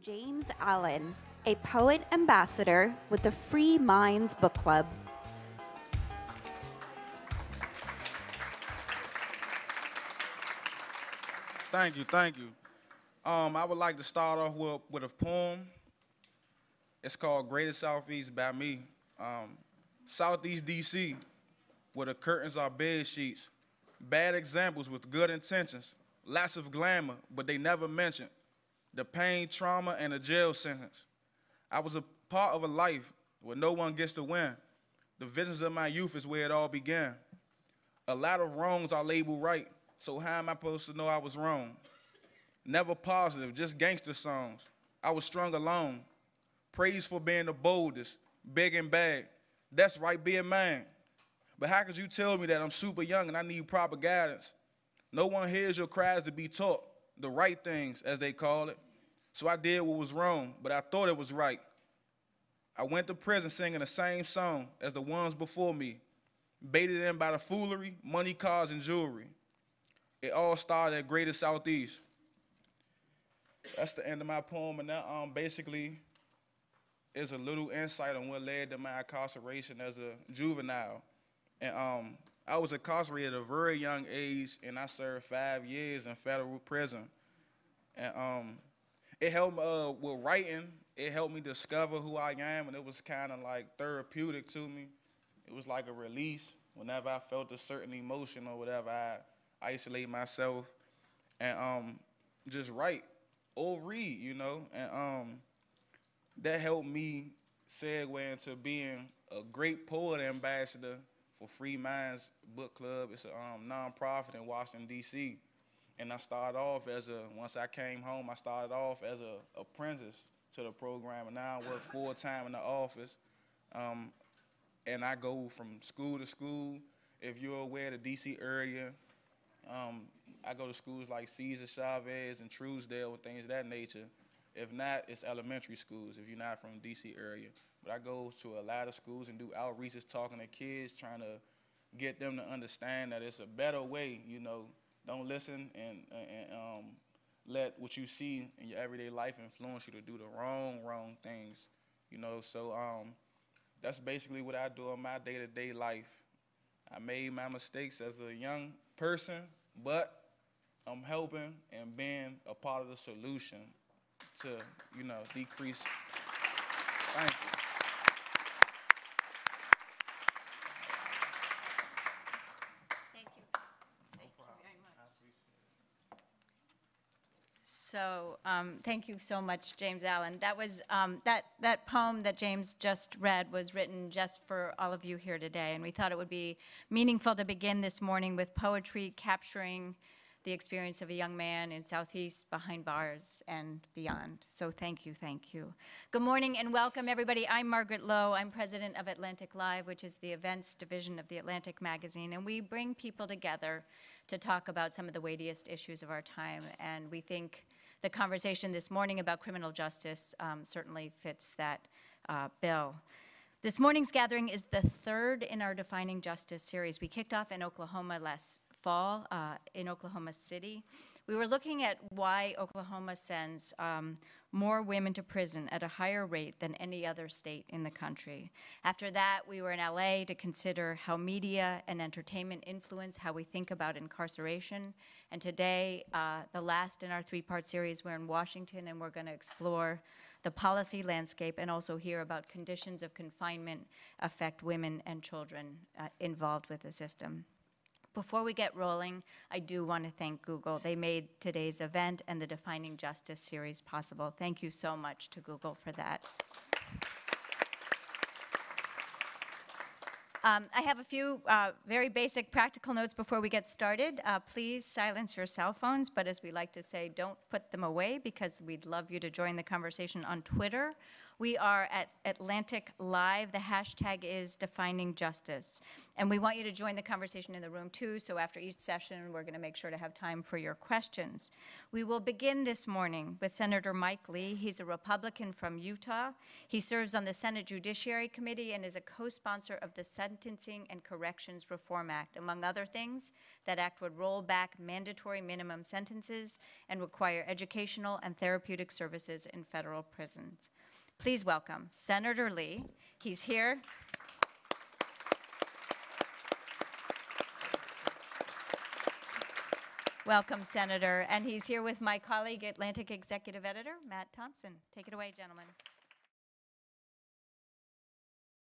James Allen, a poet ambassador with the Free Minds Book Club. Thank you, thank you. I would like to start off with a poem. It's called Greater Southeast by me. Southeast DC, where the curtains are bed sheets, bad examples with good intentions, lots of glamour, but they never mentioned the pain, trauma, and a jail sentence. I was a part of a life where no one gets to win. The visions of my youth is where it all began. A lot of wrongs are labeled right, so how am I supposed to know I was wrong? Never positive, just gangster songs. I was strung alone. Praise for being the boldest, big and bad. That's right, be a man. But how could you tell me that I'm super young and I need proper guidance? No one hears your cries to be taught, the right things, as they call it. So I did what was wrong, but I thought it was right. I went to prison singing the same song as the ones before me, baited in by the foolery, money, cars, and jewelry. It all started at Greater Southeast. That's the end of my poem, and that basically is a little insight on what led to my incarceration as a juvenile. And I was incarcerated at a very young age, and I served 5 years in federal prison. And it helped with writing. It helped me discover who I am, and it was kind of like therapeutic to me. It was like a release. Whenever I felt a certain emotion or whatever, I isolate myself and just write or read, you know. And that helped me segue into being a great poet ambassador for Free Minds Book Club. It's a nonprofit in Washington, D.C. And I started off once I came home, I started off as an apprentice to the program, and now I work full-time in the office. And I go from school to school. If you're aware of the D.C. area, I go to schools like Cesar Chavez and Truesdale and things of that nature. If not, it's elementary schools if you're not from the D.C. area. But I go to a lot of schools and do outreaches, talking to kids, trying to get them to understand that it's a better way, you know. Don't listen and let what you see in your everyday life influence you to do the wrong things, you know. So that's basically what I do in my day-to-day life. I made my mistakes as a young person, but I'm helping and being a part of the solution to, you know, decrease. Thank you. Thank you. Thank you very much. So thank you so much, James Allen. That was that poem that James just read was written just for all of you here today, and we thought it would be meaningful to begin this morning with poetry capturing the experience of a young man in Southeast behind bars and beyond. So thank you, thank you. Good morning and welcome, everybody. I'm Margaret Low. I'm president of AtlanticLIVE, which is the events division of the Atlantic magazine, and we bring people together to talk about some of the weightiest issues of our time, and we think the conversation this morning about criminal justice certainly fits that bill. This morning's gathering is the third in our Defining Justice series. We kicked off in Oklahoma last fall, in Oklahoma City. We were looking at why Oklahoma sends more women to prison at a higher rate than any other state in the country. After that, we were in LA to consider how media and entertainment influence how we think about incarceration. And today, the last in our three-part series, we're in Washington, and we're going to explore the policy landscape and also hear about conditions of confinement affect women and children involved with the system. Before we get rolling, I do want to thank Google. They made today's event and the Defining Justice series possible. Thank you so much to Google for that. I have a few very basic practical notes before we get started. Please silence your cell phones, but as we like to say, don't put them away because we'd love you to join the conversation on Twitter We are at AtlanticLIVE. The hashtag is Defining Justice. And we want you to join the conversation in the room too, so after each session, we're gonna make sure to have time for your questions. We will begin this morning with Senator Mike Lee. He's a Republican from Utah. He serves on the Senate Judiciary Committee and is a co-sponsor of the Sentencing and Corrections Reform Act. Among other things, that act would roll back mandatory minimum sentences and require educational and therapeutic services in federal prisons. Please welcome Senator Lee. He's here. Welcome, Senator. And he's here with my colleague, Atlantic Executive Editor, Matt Thompson. Take it away, gentlemen.